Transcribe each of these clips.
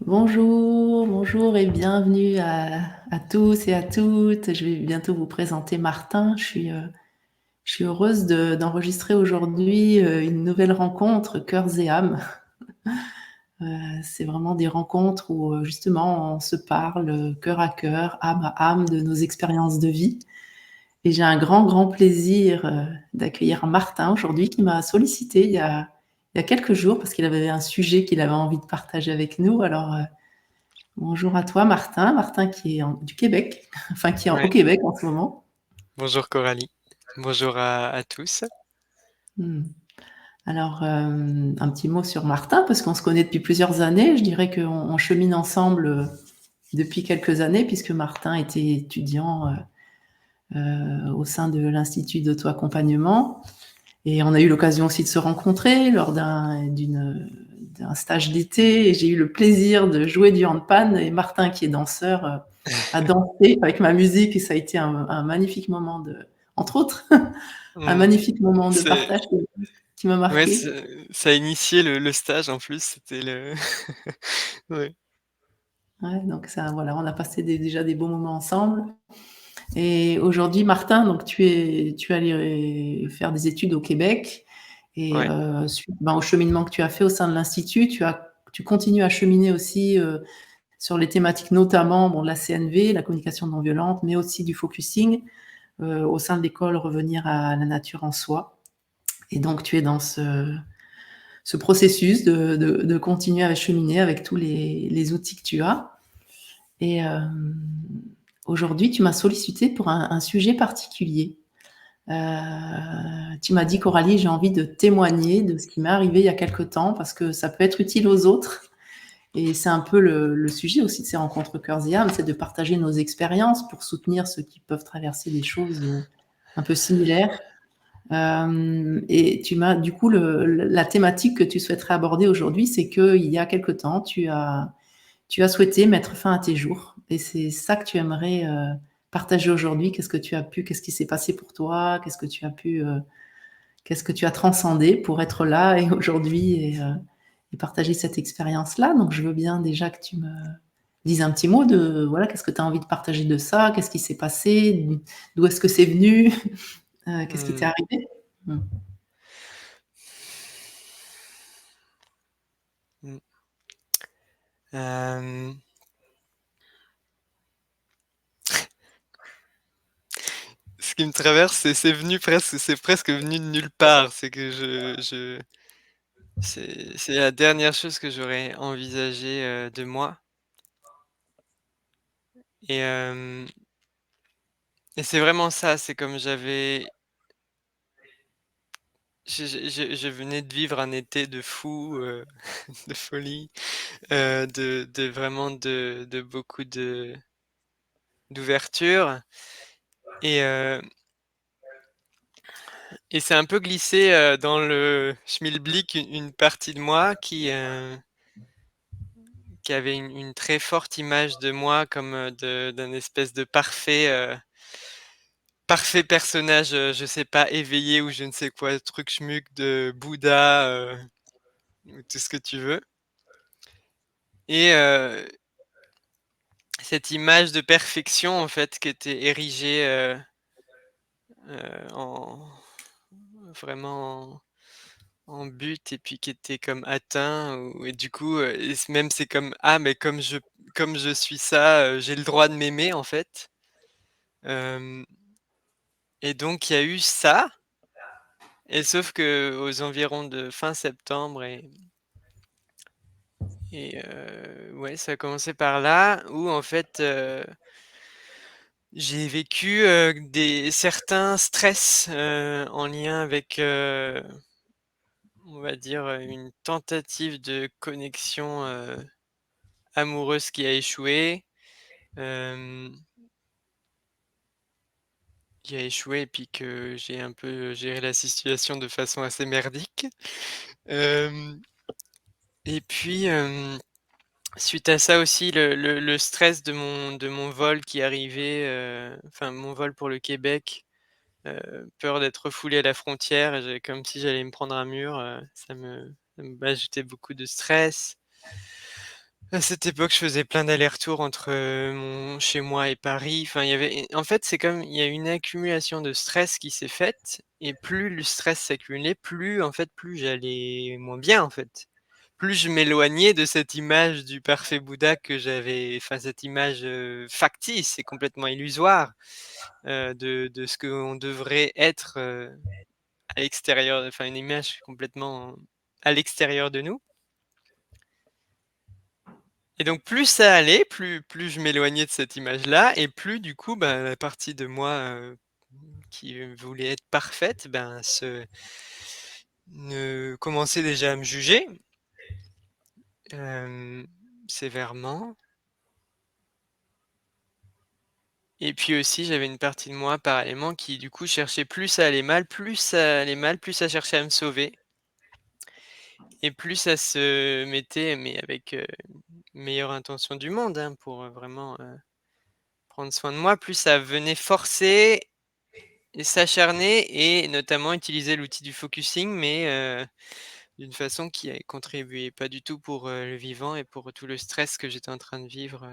Bonjour, bonjour et bienvenue à tous et à toutes. Je vais bientôt vous présenter Martin. Je suis heureuse d'enregistrer aujourd'hui une nouvelle rencontre Cœurs et âmes. C'est vraiment des rencontres où justement on se parle cœur à cœur, âme à âme de nos expériences de vie. Et j'ai un grand, grand plaisir d'accueillir Martin aujourd'hui qui m'a sollicité il y a quelques jours parce qu'il avait un sujet qu'il avait envie de partager avec nous. Alors, bonjour à toi Martin, Martin qui est du Québec, enfin qui est au Ouais. Québec en ce moment. Bonjour Coralie. Bonjour à tous. Mmh. Alors, un petit mot sur Martin parce qu'on se connaît depuis plusieurs années. Je dirais qu'on chemine ensemble, depuis quelques années puisque Martin était étudiant, au sein de l'Institut d'auto-accompagnement et on a eu l'occasion aussi de se rencontrer lors d'un stage d'été et j'ai eu le plaisir de jouer du handpan et Martin qui est danseur, a dansé avec ma musique et ça a été un magnifique moment entre autres, un Mmh. magnifique moment de C'est partage qui m'a ouais, marquée. ça a initié le stage en plus, c'était le ouais. Ouais, donc ça, voilà, on a passé déjà des beaux moments ensemble. Et aujourd'hui, Martin, donc tu es allé faire des études au Québec et Ouais. suite au cheminement que tu as fait au sein de l'institut, tu continues à cheminer aussi sur les thématiques notamment bon, de la CNV, la communication non violente, mais aussi du focusing au sein de l'école Revenir à la nature en soi. Et donc tu es dans ce processus de continuer à cheminer avec tous les outils que tu as. Et aujourd'hui, tu m'as sollicité pour un sujet particulier. Tu m'as dit, Coralie, j'ai envie de témoigner de ce qui m'est arrivé il y a quelque temps parce que ça peut être utile aux autres. Et c'est un peu le sujet aussi de ces rencontres cœurs et âmes, c'est de partager nos expériences pour soutenir ceux qui peuvent traverser des choses un peu similaires. Et tu m'as, du coup, la thématique que tu souhaiterais aborder aujourd'hui, c'est qu'il y a quelque temps, tu as souhaité mettre fin à tes jours. Et c'est ça que tu aimerais partager aujourd'hui. Qu'est-ce qui s'est passé pour toi? Qu'est-ce que tu as transcendé pour être là et aujourd'hui et partager cette expérience-là? Donc, je veux bien déjà que tu me dises un petit mot de, voilà, qu'est-ce que tu as envie de partager de ça? Qu'est-ce qui s'est passé? D'où est-ce que c'est venu? Qu'est-ce qui t'est Mmh. arrivé? Mmh. Mmh. Hem, Ce qui me traverse, c'est presque venu de nulle part. C'est que je c'est la dernière chose que j'aurais envisagée, de moi et hem et c'est vraiment ça, c'est comme je venais de vivre un été de fou, de folie. De vraiment de beaucoup d'ouverture et heu et c'est un peu glissé, dans le schmilblick une partie de moi qui avait une très forte image de moi comme, d'un espèce de parfait personnage, je sais pas, éveillé ou je ne sais quoi, truc schmuck de Bouddha, ou tout ce que tu veux et cette image de perfection en fait qui était érigée, en vraiment en but et puis qui était comme atteint ou et du coup, et même c'est comme: «Ah mais comme je suis ça, j'ai le droit de m'aimer en fait». Hem et donc il y a eu ça et sauf que aux environs de fin septembre ouais, ça a commencé par là où en fait, j'ai vécu, des certains stress, en lien avec, on va dire, une tentative de connexion, amoureuse qui a échoué, hem, et puis que j'ai un peu géré la situation de façon assez merdique. Hem et puis, suite à ça aussi le stress de mon vol qui arrivait, enfin mon vol pour le Québec, peur d'être refoulé à la frontière et j'ai comme si j'allais me prendre un mur, ça m'ajoutait beaucoup de stress. À cette époque, je faisais plein d'allers-retours entre, mon chez moi et Paris. Enfin, il y avait en fait, c'est comme il y a une accumulation de stress qui s'est faite et plus le stress s'accumulait, plus, en fait, plus j'allais moins bien, en fait. Plus je m'éloignais de cette image du parfait Bouddha que j'avais, enfin, cette image, factice et complètement illusoire, de ce qu'on devrait être, à l'extérieur, enfin, une image complètement à l'extérieur de nous. Et donc plus ça allait, plus je m'éloignais de cette image-là et plus du coup, ben, la partie de moi, qui, voulait être parfaite, ben, commençait déjà à me juger, hem, sévèrement. Et puis aussi, j'avais une partie de moi parallèlement qui du coup cherchait plus ça allait mal, plus ça allait mal, plus ça cherchait à me sauver et plus ça se mettait, mais avec, meilleure intention du monde, hein, pour, vraiment, prendre soin de moi, plus ça venait forcer et s'acharner et notamment utiliser l'outil du focusing, mais d'une façon qui contribuait pas du tout pour, le vivant et pour tout le stress que j'étais en train de vivre,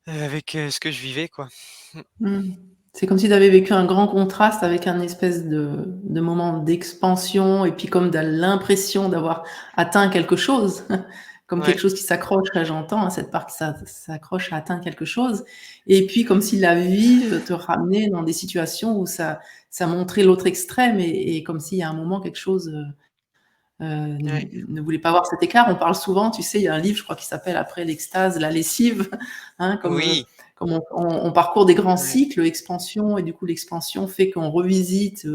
avec, ce que je vivais, quoi. Mmh. Mmh. C'est comme si tu avais vécu un grand contraste avec un espèce de moment d'expansion et puis comme tu as l'impression d'avoir atteint quelque chose, comme Ouais, quelque chose qui s'accroche, là j'entends, hein, cette part qui s'accroche à atteindre quelque chose et puis comme si la vie, te ramenait dans des situations où ça montrait l'autre extrême et comme s'il y a un moment quelque chose, ouais. ne voulait pas voir cet écart. On parle souvent, tu sais, il y a un livre, je crois, qui s'appelle Après l'extase, la lessive, hein, Oui, comme on parcourt des grands ouais, cycles, expansion, et du coup, l'expansion fait qu'on revisite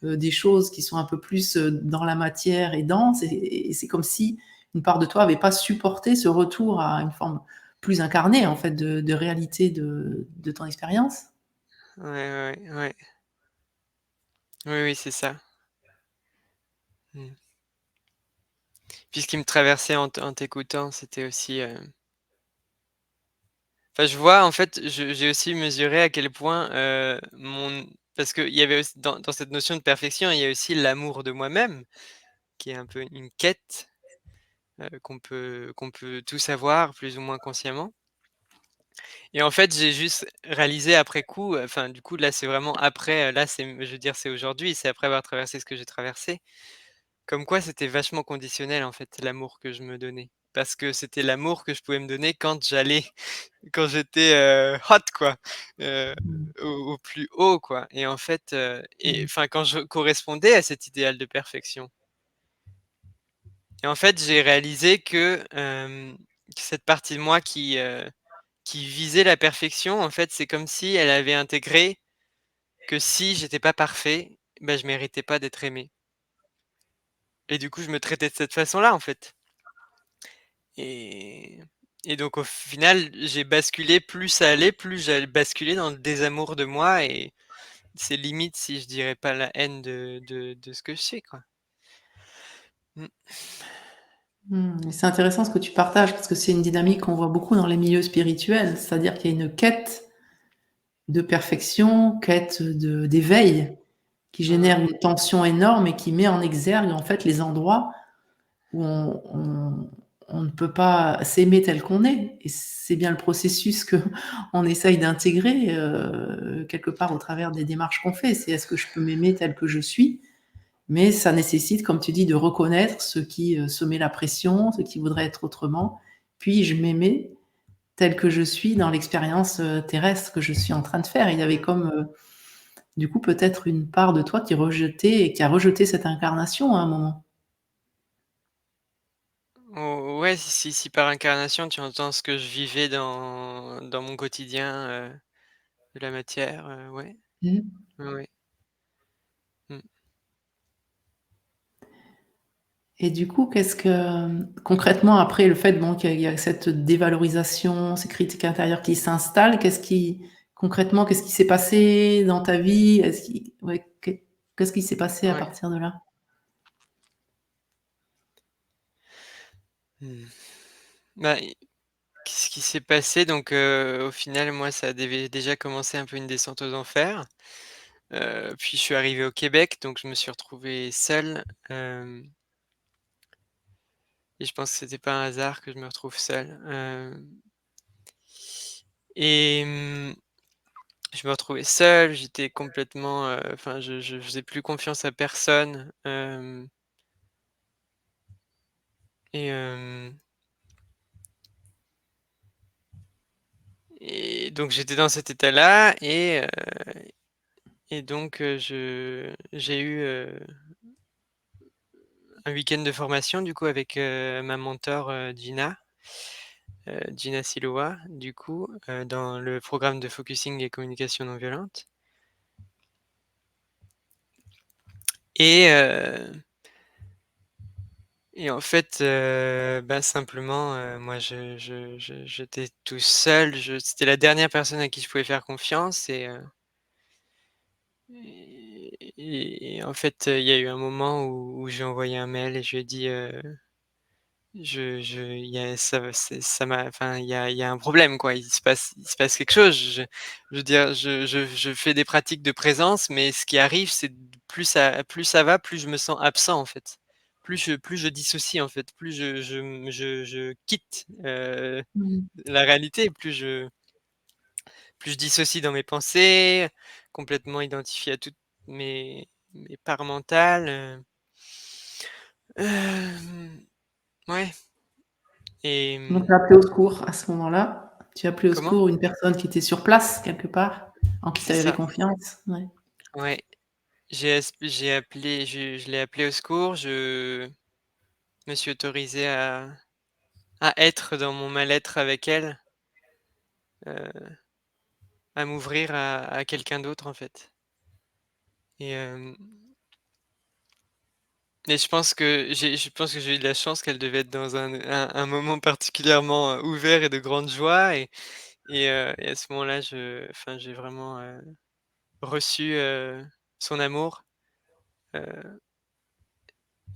ouais, des choses qui sont un peu plus dans la matière et dense, et c'est comme si une part de toi n'avait pas supporté ce retour à une forme plus incarnée, en fait, de réalité de ton expérience. ouais, ouais, ouais, ouais. Oui, oui, c'est ça. Mmh. Puis ce qui me traversait en t'écoutant, c'était aussi, enfin, je vois, en fait, j'ai aussi mesuré à quel point, mon parce qu'il y avait aussi dans cette notion de perfection, il y a aussi l'amour de moi-même, qui est un peu une quête, qu'on peut tous avoir plus ou moins consciemment et en fait, j'ai juste réalisé après coup, enfin, du coup, là, c'est vraiment après, là, je veux dire, c'est aujourd'hui, c'est après avoir traversé ce que j'ai traversé. Comme quoi c'était vachement conditionnel, en fait, l'amour que je me donnais. Parce que c'était l'amour que je pouvais me donner quand j'étais, hot quoi, heu, Mmh. au plus haut quoi et en fait, et Mmh. enfin quand je correspondais à cet idéal de perfection et en fait, j'ai réalisé que cette partie de moi qui visait la perfection, en fait, c'est comme si elle avait intégré que si j'étais pas parfait, bah, je méritais pas d'être aimé et du coup, je me traitais de cette façon-là, en fait. Et et donc au final, j'ai basculé, plus ça allait, plus j'allais basculer dans le désamour de moi et c'est limite si je dirais pas la haine de ce que je sais, quoi. Mmh. Mmh, et c'est intéressant ce que tu partages parce que c'est une dynamique qu'on voit beaucoup dans les milieux spirituels, c'est-à-dire qu'il y a une quête de perfection, quête d'éveil qui Mmh. génère une tension énorme et qui met en exergue en fait les endroits où on ne peut pas s'aimer tel qu'on est et c'est bien le processus qu'on essaye d'intégrer, quelque part au travers des démarches qu'on fait. C'est: «Est-ce que je peux m'aimer tel que je suis?» Mais ça nécessite, comme tu dis, de reconnaître ce qui, se met la pression, ce qui voudrait être autrement. Puis-je m'aimer tel que je suis dans l'expérience, terrestre que je suis en train de faire? Il y avait Mmh. comme, du coup, peut-être une part de toi qui a rejeté cette incarnation à un moment. Oh ouais, si par incarnation tu entends ce que je vivais dans mon quotidien, de la matière, ouais. Mmh. Ouais, ouais. Mmh. Et du coup, qu'est-ce que, concrètement, après le fait, bon, qu'il y a cette dévalorisation, ces critiques intérieures qui s'installent, concrètement, qu'est-ce qui s'est passé dans ta vie? Est-ce qui ouais, qu'est-ce qui s'est passé à Ouais. partir de là? Mmh. Bah, qu'est-ce qui s'est passé? Donc, au final, moi, ça avait déjà commencé un peu une descente aux enfers. Puis je suis arrivé au Québec, donc je me suis retrouvé seul, hem et je pense que c'était pas un hasard que je me retrouve seul, et je me retrouvais seul, j'étais complètement, enfin je faisais plus confiance à personne, et hem et donc j'étais dans cet état-là, et donc j'ai eu, un week-end de formation du coup avec, ma mentor, Gina Siloa du coup, dans le programme de focusing et communication non violente, et heu et en fait, bah, simplement, moi j'étais tout seul, c'était la dernière personne à qui je pouvais faire confiance, et en fait, il y a eu un moment où j'ai envoyé un mail et je lui ai dit, je il y a ça va c'est ça m'a enfin, il y a un problème, quoi. Il se passe quelque chose. Je veux dire, je fais des pratiques de présence, mais ce qui arrive, c'est plus ça va, plus je me sens absent, en fait. Plus je dissocie, en fait, plus je quitte, Mmh. la réalité, plus je dissocie dans mes pensées, complètement identifié à toutes mes parts mentales, ouais, et Donc tu as appelé au secours à ce moment-là? Tu as appelé au comment? secours une personne qui était sur place quelque part, en qui tu C'est avais ça, confiance? Ouais. ouais. Je l'ai appelé au secours, je me suis autorisé à être dans mon mal-être avec elle, heu, à m'ouvrir à quelqu'un d'autre, en fait, et je pense que j'ai eu de la chance qu'elle devait être dans un moment particulièrement, ouvert et de grande joie, et à ce moment-là, j'ai vraiment, reçu, son amour, heu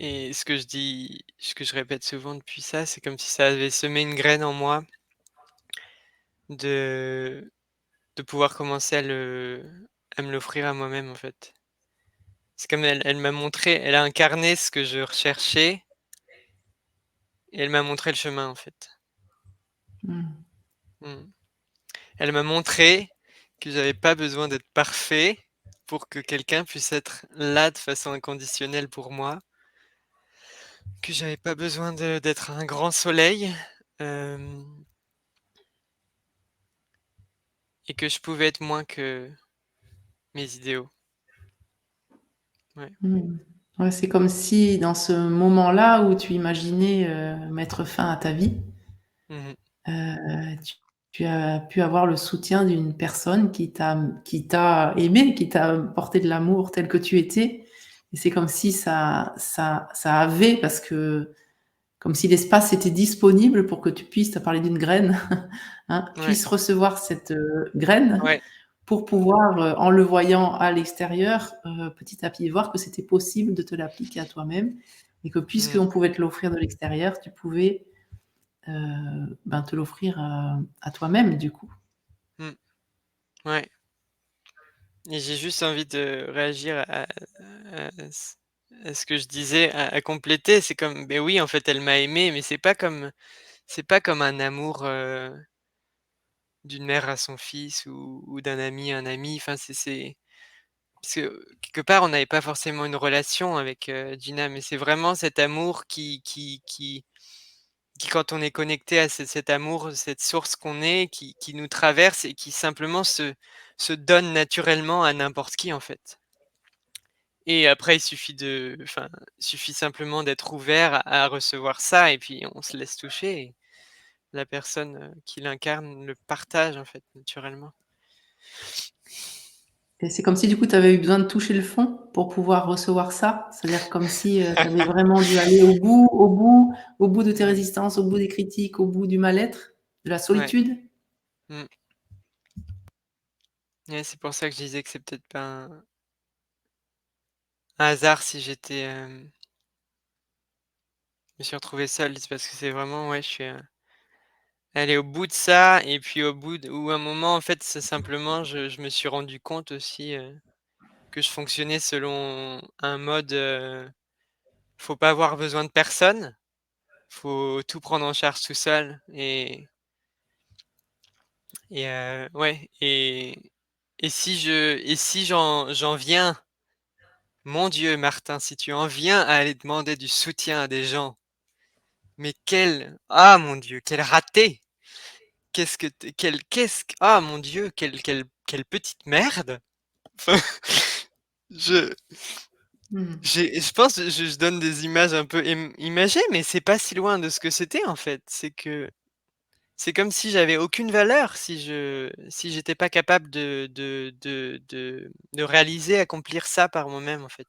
et ce que je répète souvent depuis ça, c'est comme si ça avait semé une graine en moi de de pouvoir commencer à me l'offrir à moi-même, en fait. C'est comme elle a incarné ce que je recherchais, et elle m'a montré le chemin, en fait. Mmh. Mmh. Elle m'a montré que j'avais pas besoin d'être parfait pour que quelqu'un puisse être là de façon inconditionnelle pour moi, que j'avais pas besoin d'être un grand soleil, hem et que je pouvais être moins que mes idéaux. Ouais. Mmh. Ouais, c'est comme si dans ce moment-là où tu imaginais, mettre fin à ta vie, Mmh mh. tu as pu avoir le soutien d'une personne qui t'a aimé, qui t'a porté de l'amour tel que tu étais, et c'est comme si ça avait parce que comme si l'espace était disponible pour que tu puisses, tu as parlé d'une graine, hein, Ouais, puisse recevoir cette, graine ouais. pour pouvoir, en le voyant à l'extérieur, petit à petit voir que c'était possible de te l'appliquer à toi-même et que Mmh. puisqu'on pouvait te l'offrir de l'extérieur, tu pouvais, ben, te l'offrir, à toi-même du coup. Mmh. Ouais, et j'ai juste envie de réagir à ce que je disais, à compléter. C'est comme, beh, oui, en fait, elle m'a aimé, mais c'est pas comme un amour, d'une mère à son fils, ou d'un ami à un ami. Enfin, c'est parce que quelque part, on n'avait pas forcément une relation avec, Gina, mais c'est vraiment cet amour qui quand on est connecté à cet amour, cette source qu'on est, qui nous traverse et qui simplement se donne naturellement à n'importe qui, en fait. Et après il suffit simplement d'être ouvert à recevoir ça, et puis on se laisse toucher, et la personne, qui l'incarne le partage, en fait, naturellement. Et c'est comme si du coup tu avais eu besoin de toucher le fond pour pouvoir recevoir ça? C'est-à-dire comme si, tu avais vraiment dû aller au bout de tes Mmh. résistances, au bout des critiques, au bout du mal-être, de la Ouais. solitude? Mmh. Ouais, c'est pour ça que je disais que c'est peut-être pas un hasard si je me suis retrouvé seul. C'est parce que c'est vraiment, ouais, je suis, allé au bout de ça, et puis au bout d où un moment, en fait, c'est simplement je me suis rendu compte aussi, que je fonctionnais selon un mode, faut pas avoir besoin de personne, faut tout prendre en charge tout seul ouais et si j'en viens mon Dieu, Martin, si tu en viens à aller demander du soutien à des gens, mais mon Dieu, quel raté! Ah mon Dieu, quelle petite merde! Enfin, je Mmh. je pense je donne des images un peu imagées, mais c'est pas si loin de ce que c'était en fait. C'est comme si j'avais aucune valeur si j'étais pas capable de réaliser, accomplir ça par moi-même en fait.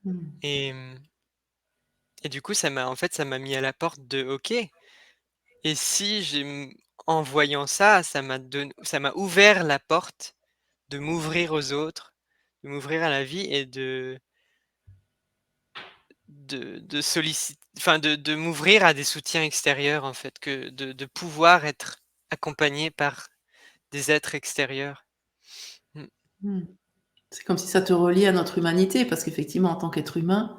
Mmh. Et et du coup ça m'a mis à la porte de OK, et si en voyant ça, ça m'a ouvert la porte de m'ouvrir aux autres, de m'ouvrir à la vie et de enfin de m'ouvrir à des soutiens extérieurs en fait, que de pouvoir être accompagné par des êtres extérieurs. Mmh. Mmh. C'est comme si ça te reliait à notre humanité parce qu'effectivement, en tant qu'être humain,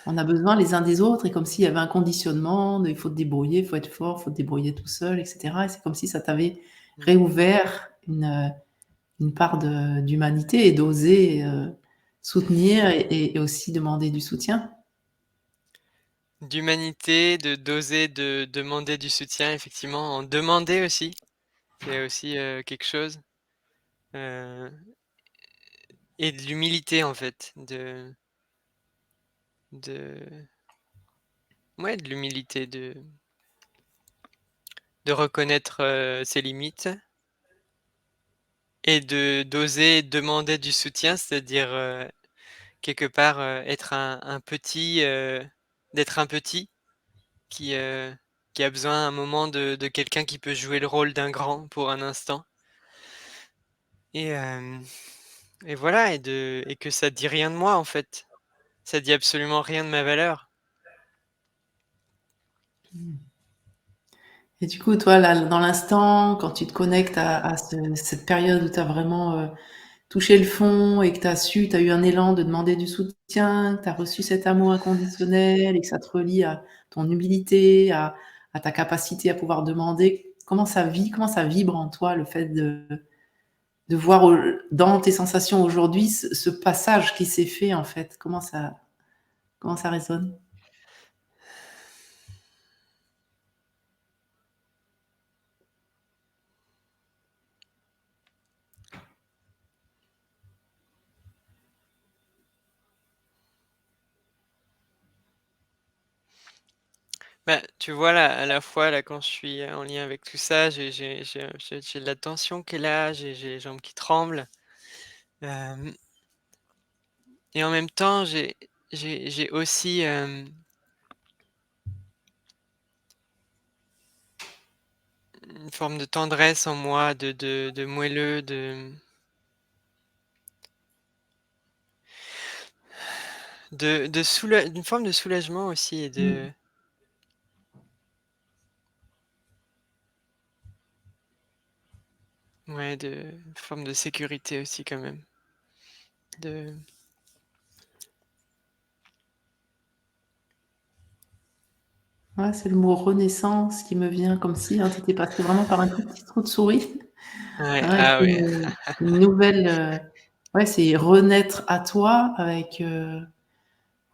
on a besoin les uns des autres et comme s'il y avait un conditionnement de: «Il faut te débrouiller, il faut être fort, il faut te débrouiller tout seul» et cetera et c'est comme si ça t'avait Mmh. réouvert une part d'humanité et d'oser, soutenir et aussi demander du soutien. D'humanité, d'oser demander du soutien effectivement, en demander aussi, c'est aussi, quelque chose, heu et de l'humilité en fait, de ouais, de l'humilité, de reconnaître, ses limites et d'oser demander du soutien, c'est-à-dire, quelque part, être un petit, d'être un petit qui, heu, qui a besoin à un moment de quelqu'un qui peut jouer le rôle d'un grand pour un instant et hem et voilà et que ça dit rien de moi, en fait. Ça dit absolument rien de ma valeur. Mmh. Et du coup, toi, là, dans l'instant, quand tu te connectes à cette période où tu as vraiment, touché le fond et que tu as eu un élan de demander du soutien, que tu as reçu cet amour inconditionnel et que ça te relie à ton humilité, à ta capacité à pouvoir demander, comment ça vibre en toi le fait de voir dans tes sensations aujourd'hui ce passage qui s'est fait en fait? Comment ça résonne? Bah, tu vois, là, à la fois, là, quand je suis en lien avec tout ça, j'ai de la tension qui est là, j'ai les jambes qui tremblent, hem et en même temps, j'ai aussi, une forme de tendresse en moi, de moelleux, d'une forme de soulagement aussi et Mmh. ouais, une forme de sécurité aussi quand même. De Ouais, c'est le mot renaissance qui me vient comme si, hein, tu étais passé vraiment par un tout petit trou de souris. ouais, Hein, et ah c'est ouais. une nouvelle, ouais, c'est renaître à toi avec,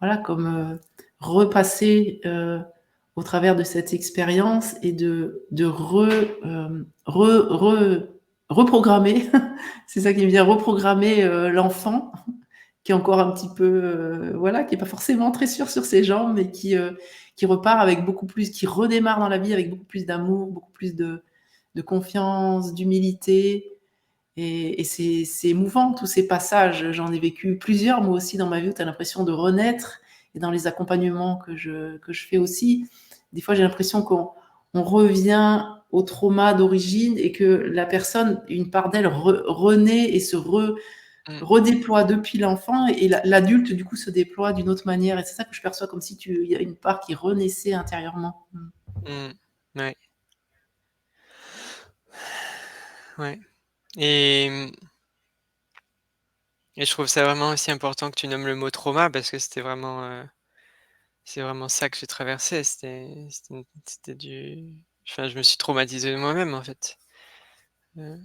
voilà, comme, repasser, au travers de cette expérience et de reprogrammer, c'est ça qui me vient, reprogrammer, l'enfant qui est encore un petit peu, voilà, qui est pas forcément très sûr sur ses jambes, mais qui repart avec beaucoup plus qui redémarre dans la vie avec beaucoup plus d'amour, beaucoup plus de confiance, d'humilité et c'est émouvant tous ces passages. J'en ai vécu plusieurs moi aussi dans ma vie où tu as l'impression de renaître et dans les accompagnements que je fais aussi. Des fois, j'ai l'impression qu'on revient au trauma d'origine et que la personne, une part d'elle renaît et se Mmh, redéploie depuis l'enfant et l'adulte du coup se déploie d'une autre manière et c'est ça que je perçois comme si il y a une part qui renaissait intérieurement. Mmh. mmh, ouais, ouais et Et je trouve ça vraiment aussi important que tu nommes le mot trauma parce que c'est vraiment ça que j'ai traversé. C'était du enfin, je me suis traumatisé de moi-même, en fait. Heu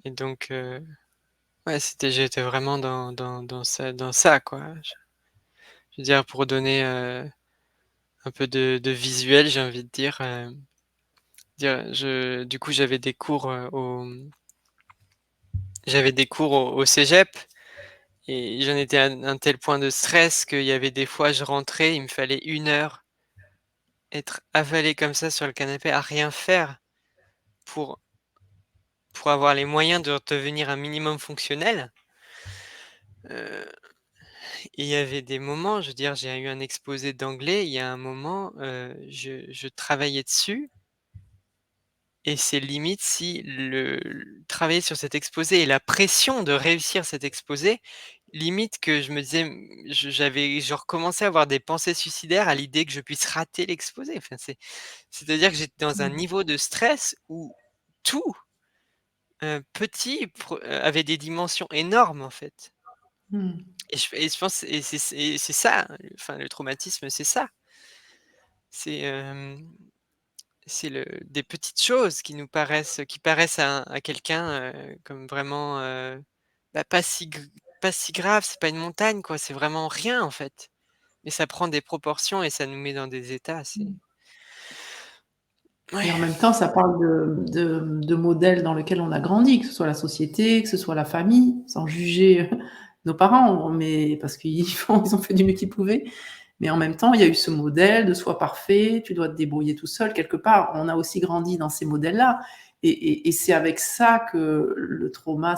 et donc ouais, j'étais vraiment dans ça, quoi. Je veux dire pour donner, un peu de visuel, j'ai envie de dire, du coup, j'avais des cours au cégep et j'en étais à un tel point de stress qu'il y avait des fois, je rentrais, il me fallait 1 heure être avalé comme ça sur le canapé à rien faire pour pour avoir les moyens de redevenir un minimum fonctionnel. Heu et il y avait des moments, je veux dire, j'ai eu un exposé d'anglais, il y a un moment, je travaillais dessus et c'est limite si travailler sur cet exposé et la pression de réussir cet exposé, limite que je me disais, je recommençais à avoir des pensées suicidaires à l'idée que je puisse rater l'exposé. Enfin, c'est-à-dire que j'étais dans un Mmh. niveau de stress où tout, petit avait des dimensions énormes, en fait. Mmh. Et je pense et c'est ça, enfin le traumatisme, c'est ça. C'est, c'est des petites choses qui paraissent à quelqu'un, comme vraiment, bah, pas si grave, c'est pas une montagne quoi, c'est vraiment rien en fait. Mais ça prend des proportions et ça nous met dans des états, Mmh. ouais. Et en même temps, ça parle de modèles dans lesquels on a grandi, que ce soit la société, que ce soit la famille, sans juger nos parents, mais parce ils ont fait du mieux qu'ils pouvaient. Mais en même temps, il y a eu ce modèle de sois parfait, tu dois te débrouiller tout seul. Quelque part, on a aussi grandi dans ces modèles-là. Et c'est avec ça que le trauma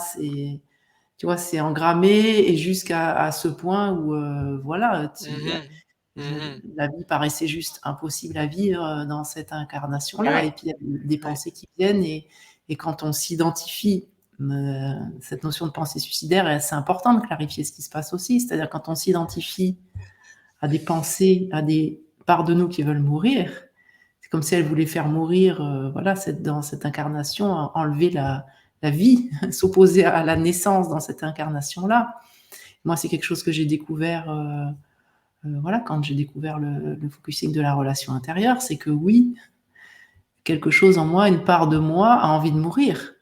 tu vois, c'est engrammé et jusqu'à ce point où, voilà, Mmh mh. Mmh. la vie paraissait juste impossible à vivre dans cette incarnation-là. Et Ouais, puis il y a des ouais. pensées qui viennent et quand on s'identifie, cette notion de pensée suicidaire, c'est important de clarifier ce qui se passe aussi. C'est-à-dire quand on s'identifie à des pensées, à des parts de nous qui veulent mourir, c'est comme si elles voulaient faire mourir, voilà, dans cette incarnation, enlever la vie, s'opposer à la naissance dans cette incarnation-là. Moi, c'est quelque chose que j'ai découvert, voilà, quand j'ai découvert le focusing de la relation intérieure, c'est que oui, quelque chose en moi, une part de moi a envie de mourir,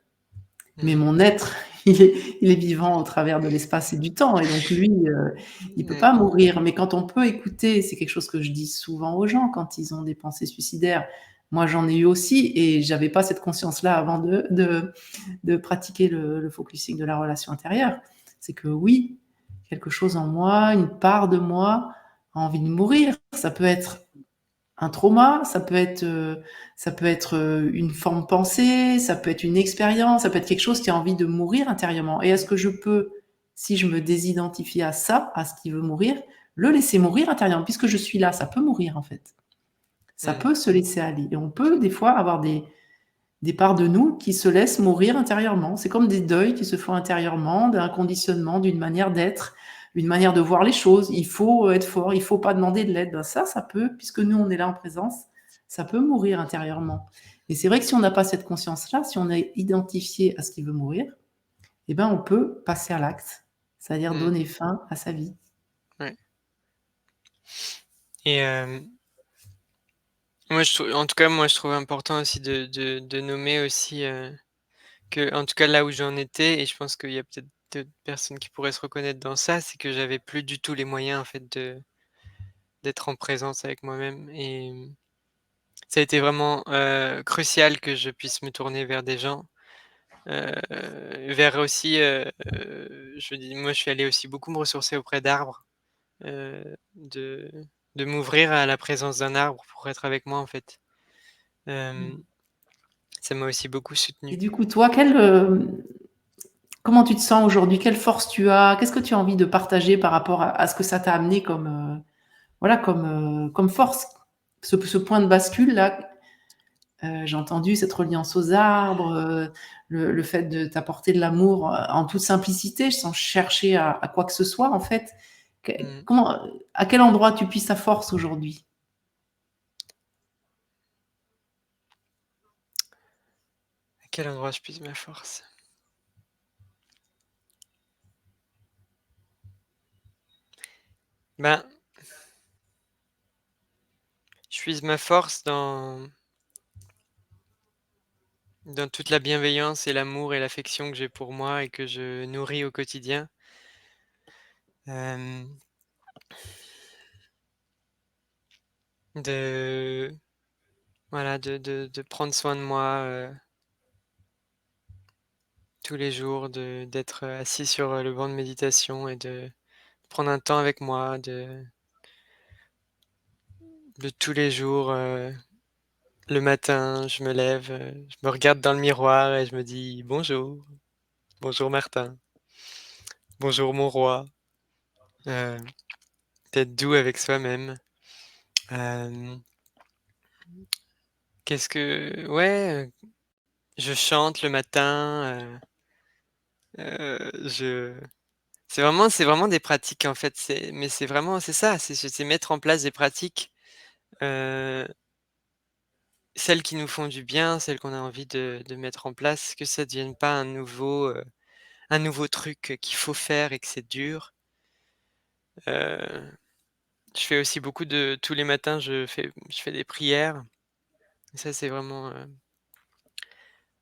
mais Mmh. mon être, il est vivant au travers de l'espace et du temps, et donc lui, il peut Ouais. pas mourir. Mais quand on peut écouter, c'est quelque chose que je dis souvent aux gens quand ils ont des pensées suicidaires. Moi, j'en ai eu aussi, et j'avais pas cette conscience-là avant de pratiquer le focusing de la relation intérieure. C'est que oui, quelque chose en moi, une part de moi a envie de mourir. Ça peut être un trauma, ça peut être une forme de pensée, ça peut être une expérience, ça peut être quelque chose qui a envie de mourir intérieurement. Et est-ce que je peux, si je me désidentifie à ça, à ce qui veut mourir, le laisser mourir intérieurement? Puisque je suis là, ça peut mourir en fait. Ça Mmh. peut se laisser aller. Et on peut des fois avoir des parts de nous qui se laissent mourir intérieurement. C'est comme des deuils qui se font intérieurement, d'un conditionnement, d'une manière d'être, une manière de voir les choses. Il faut être fort, il faut pas demander de l'aide. Ben ça peut, puisque nous, on est là en présence, ça peut mourir intérieurement. Et c'est vrai que si on n'a pas cette conscience-là, si on est identifié à ce qui veut mourir, eh ben, on peut passer à l'acte, c'est-à-dire Mmh. donner fin à sa vie. Ouais et moi je trouve en tout cas, moi je trouve important aussi de nommer aussi, que en tout cas là où j'en étais et je pense qu'il y a peut-être d'autres personnes qui pourraient se reconnaître dans ça, c'est que j'avais plus du tout les moyens en fait d'être en présence avec moi-même et ça a été vraiment, crucial que je puisse me tourner vers des gens, heu, vers aussi, je dis moi je suis allé aussi beaucoup me ressourcer auprès d'arbres, de m'ouvrir à la présence d'un arbre pour être avec moi en fait. Hem, Ça m'a aussi beaucoup Et soutenu. du coup, toi, comment tu te sens aujourd'hui? Quelle force tu as? Qu'est-ce que tu as envie de partager par rapport à ce que ça t'a amené comme, voilà, comme force? Ce point de bascule-là, j'ai entendu cette reliance aux arbres, le fait de t'apporter de l'amour, en toute simplicité, sans chercher à quoi que ce soit, en fait. Que Mmh. comment À quel endroit tu puises ta force aujourd'hui? À quel endroit je puise ma force? Ben, je puise ma force dans toute la bienveillance et l'amour et l'affection que j'ai pour moi et que je nourris au quotidien. Hem, de voilà, de prendre soin de moi, tous les jours, d'être, assis sur, le banc de méditation et de prendre un temps avec moi, de tous les jours, le matin, je me lève, je me regarde dans le miroir et je me dis: «Bonjour, bonjour Martin, bonjour mon roi». Heu, d'être doux avec soi-même. Hem, qu'est-ce que ouais, je chante le matin, je c'est vraiment des pratiques en fait, c'est vraiment c'est ça, c'est mettre en place des pratiques, heu, celles qui nous font du bien, celles qu'on a envie de mettre en place, que ça devienne pas un nouveau truc qu'il faut faire et que c'est dur. Heu, je fais aussi beaucoup de tous les matins, je fais des prières. Ça, c'est vraiment,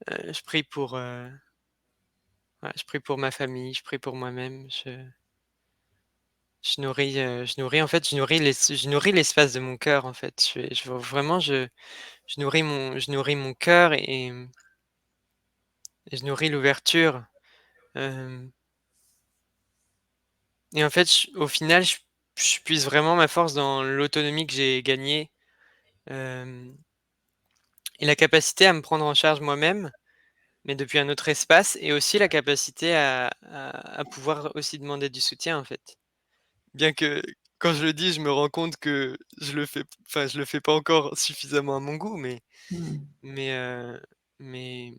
je prie pour, ouais, je prie pour ma famille, je prie pour moi-même, je nourris l'espace de mon cœur, en fait. Je nourris mon cœur et je nourris l'ouverture, hem et en fait, au final, je puise vraiment ma force dans l'autonomie que j'ai gagnée, hem et la capacité à me prendre en charge moi-même, mais depuis un autre espace et aussi la capacité à pouvoir aussi demander du soutien, en fait. Bien que quand je le dis, je me rends compte que je le fais pas encore suffisamment à mon goût, Mmh. mais, heu, mais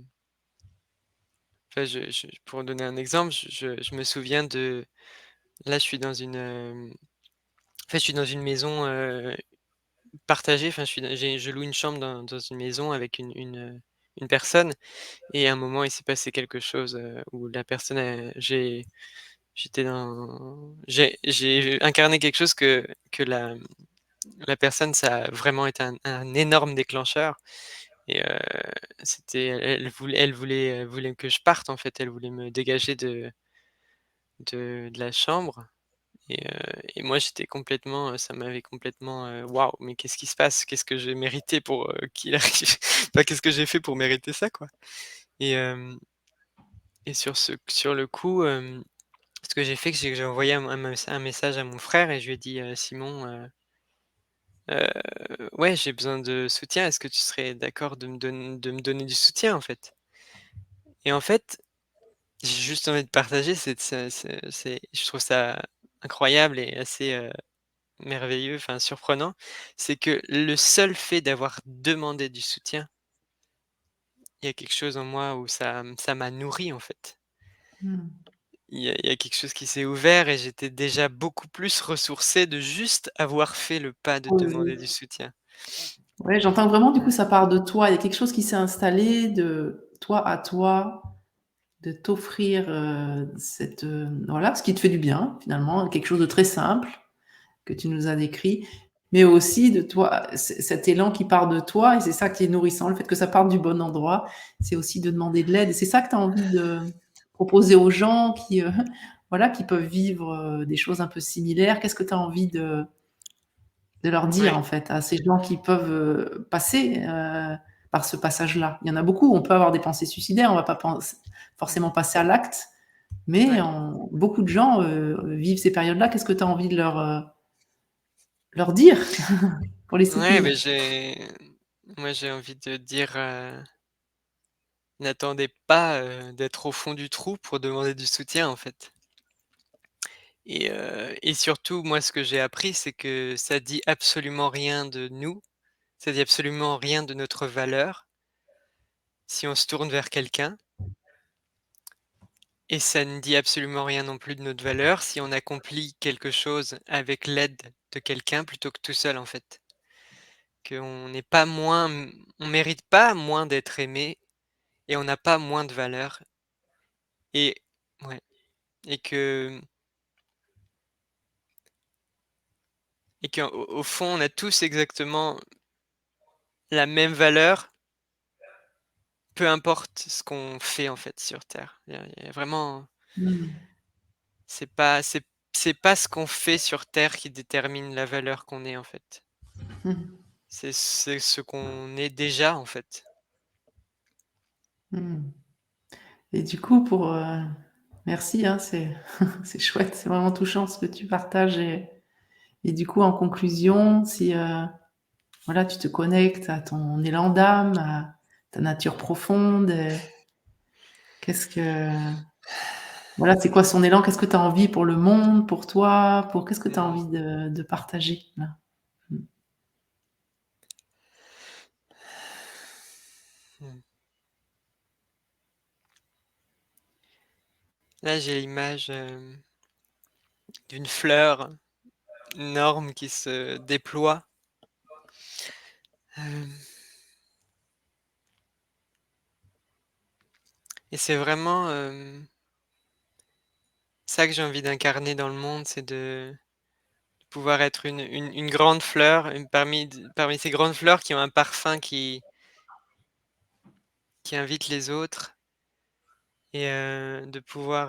enfin, pour donner un exemple, je me souviens de là, je suis dans en fait, je suis dans une maison, partagée, enfin, je loue une chambre dans une maison avec une personne et à un moment, il s'est passé quelque chose, où la personne j'ai incarné quelque chose que la personne, ça a vraiment été un énorme déclencheur et elle voulait que je parte, en fait. Elle voulait me dégager de la chambre et moi, j'étais complètement, ça m'avait complètement, waouh, mais qu'est-ce qui se passe? Qu'est-ce que j'ai mérité pour, qu'il arrive enfin, qu'est-ce que j'ai fait pour mériter ça, quoi? Et sur le coup, ce que j'ai fait, c'est que j'ai envoyé un message à mon frère et je lui ai dit: «Simon, ouais, j'ai besoin de soutien. Est-ce que tu serais d'accord de me donner du soutien, en fait?» Et en fait, j'ai juste envie de partager, je trouve ça incroyable et assez, merveilleux, enfin surprenant. C'est que le seul fait d'avoir demandé du soutien, il y a quelque chose en moi où ça m'a nourri, en fait. Mmh. Il y a quelque chose qui s'est ouvert et j'étais déjà beaucoup plus ressourcé de juste avoir fait le pas de demander du Oser. soutien. Ouais, j'entends vraiment du coup Heu, ça part de toi. Il y a quelque chose qui s'est installé de toi à toi, de t'offrir, cette, voilà, ce qui te fait du bien finalement, quelque chose de très simple que tu nous as décrit, mais aussi de toi, cet élan qui part de toi et c'est ça qui est nourrissant, le fait que ça parte du bon endroit, c'est aussi de demander de l'aide et c'est ça que tu as envie de proposer aux gens qui, voilà, qui peuvent vivre, des choses un peu similaires. Qu'est-ce que tu as envie de leur dire, ouais, en fait, à ces gens qui peuvent, passer, par ce passage-là? Il y en a beaucoup, on peut avoir des pensées suicidaires, on va pas mmh, forcément passer à l'acte, mais ouais. beaucoup de gens, vivent ces périodes-là. Qu'est-ce que tu as envie de leur dire pour les Ouais, soutenir? beh, moi, j'ai envie de dire, n'attendez pas, d'être au fond du trou pour demander du soutien, en fait. Et surtout, moi, ce que j'ai appris, c'est que ça dit absolument rien de nous, ça dit absolument rien de notre valeur si on se tourne vers quelqu'un et ça ne dit absolument rien non plus de notre valeur si on accomplit quelque chose avec l'aide de quelqu'un plutôt que tout seul, en fait. Qu'on n'est pas moins on mérite pas moins d'être aimé et on n'a pas moins de valeur et ouais et que et qu'au au fond, on a tous exactement la même valeur, peu importe ce qu'on fait, en fait, sur terre. Il y a vraiment Mmh. c'est pas c'est c'est pas ce qu'on fait sur terre qui détermine la valeur qu'on est, en fait. Mmh. C'est ce qu'on est déjà, en fait. Mmh. Et du coup merci, hein, c'est c'est chouette, c'est vraiment touchant ce que tu partages et du coup en conclusion, si, voilà, tu te connectes à ton élan d'âme, à ta nature profonde, qu'est-ce que voilà, c'est quoi son élan? Qu'est-ce que tu as envie pour le monde, pour toi, pour qu'est-ce que tu as Mmh. envie de partager là? Mmh. Mmh. Là, j'ai l'image, d'une fleur énorme qui se déploie. Hem et c'est vraiment, ça que j'ai envie d'incarner dans le monde, c'est de pouvoir être une grande fleur, une parmi ces grandes fleurs qui ont un parfum qui invite les autres et de pouvoir,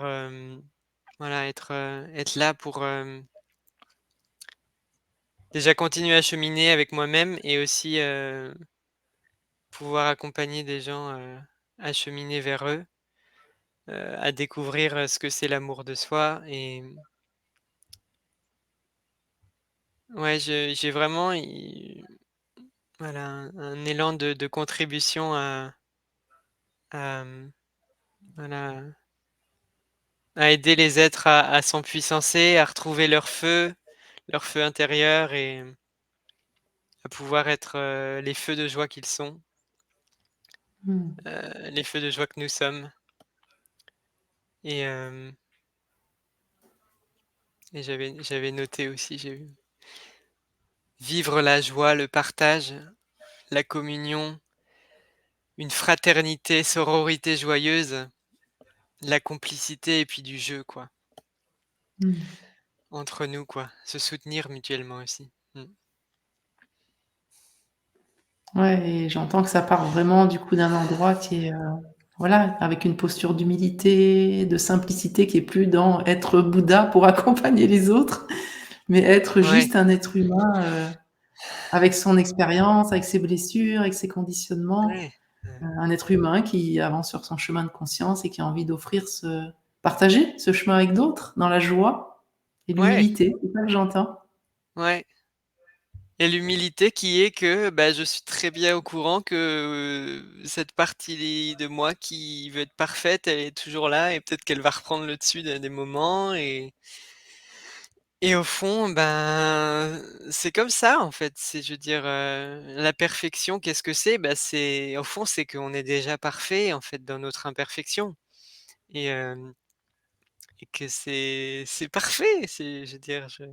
voilà, être là pour, déjà continuer à cheminer avec moi-même et aussi, pouvoir accompagner des gens, à cheminer vers eux, à découvrir, ce que c'est l'amour de soi et ouais, j'ai vraiment voilà, un élan de contribution à, voilà, à aider les êtres à s'empuissancer, à retrouver leur feu intérieur et à pouvoir être, les feux de joie qu'ils sont, Mmh. les feux de joie que nous sommes et j'avais noté aussi, j'ai vu: «Vivre la joie, le partage, la communion, une fraternité, sororité joyeuse, la complicité et puis du jeu quoi, Mmh. entre nous quoi, se soutenir mutuellement aussi». Mmh. Ouais et j'entends que ça part vraiment du coup d'un endroit qui est, voilà, avec une posture d'humilité, de simplicité qui est plus dans être Bouddha pour accompagner les autres, mais être Ouais, juste un être humain, avec son expérience, avec ses blessures, avec ses conditionnements, ouais, un être humain qui avance sur son chemin de conscience et qui a envie d'offrir partager ce chemin avec d'autres dans la joie et ouais, l'humilité, c'est ça que j'entends? ouais. Et l'humilité qui est que, bah, je suis très bien au courant que, cette partie de moi qui veut être parfaite, elle est toujours là et peut-être qu'elle va reprendre le dessus à des moments et au fond, ben, c'est comme ça, en fait. C'est je veux dire, la perfection, qu'est-ce que c'est? Bah, c'est au fond, c'est qu'on est déjà parfait, en fait, dans notre imperfection et et que c'est parfait. C'est je veux dire, je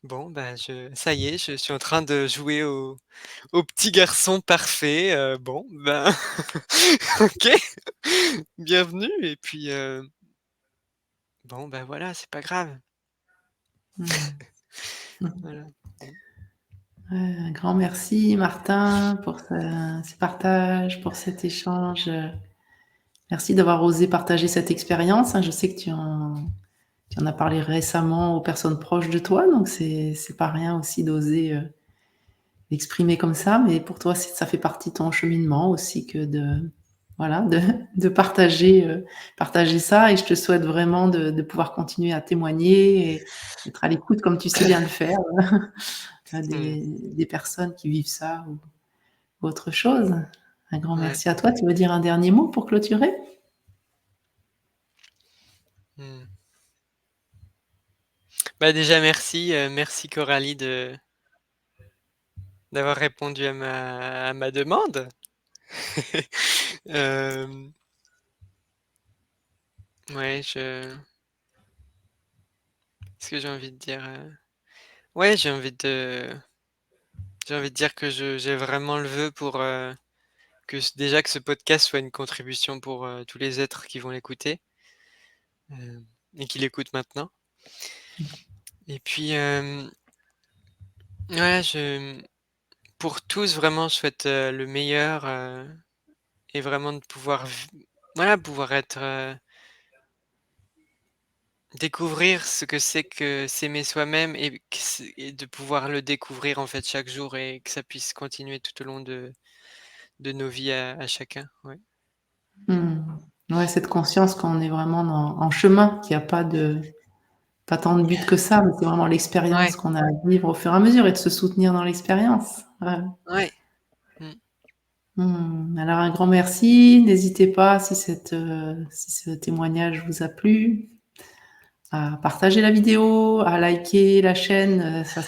bon, bah, je ça y est, je suis en train de jouer au petit garçon parfait, bon, ben, OK, bienvenue et puis, bon, ben, voilà, c'est pas grave. Mmh. Mmh. Voilà. Mmh. Ouais, un grand merci Martin pour ce partage, pour cet échange, merci d'avoir osé partager cette expérience, hein. Je sais que tu en as parlé récemment aux personnes proches de toi, donc c'est pas rien aussi d'oser, l'exprimer comme ça, mais pour toi, ça fait partie de ton cheminement aussi que de voilà, de partager ça et je te souhaite vraiment de pouvoir continuer à témoigner et d'être à l'écoute comme tu sais bien le faire, à Mmh. des personnes qui vivent ça ou autre chose. Un grand Ouais. merci à toi. Tu veux dire un dernier mot pour clôturer? Mmh. Bah, déjà merci, merci Coralie d'avoir répondu à ma demande. Hem, ouais, je qu'est-ce que j'ai envie de dire, Ouais, j'ai envie de dire que je j'ai vraiment le vœu pour, que ce podcast soit une contribution pour, tous les êtres qui vont l'écouter, et qui l'écoutent maintenant et puis, Ouais, pour tous, vraiment, je souhaite, le meilleur, et vraiment de pouvoir voilà, pouvoir être, découvrir ce que c'est que s'aimer soi-même et de pouvoir le découvrir, en fait, chaque jour et que ça puisse continuer tout au long de nos vies à chacun, ouais. Mmh. Ouais, cette conscience qu'on est vraiment en chemin, qu'il y a pas tant de but que ça, mais c'est vraiment Ouais, l'expérience qu'on a à vivre au fur et à mesure et de se soutenir dans l'expérience. Ouais. ouais. Mmh. Alors un grand merci. N'hésitez pas si ce témoignage vous a plu, à partager la vidéo, à liker la chaîne, ça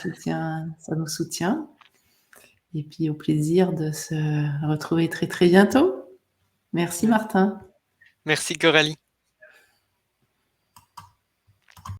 nous soutient et puis au plaisir de se retrouver très, très bientôt. Merci Ouais. Martin. Merci Coralie.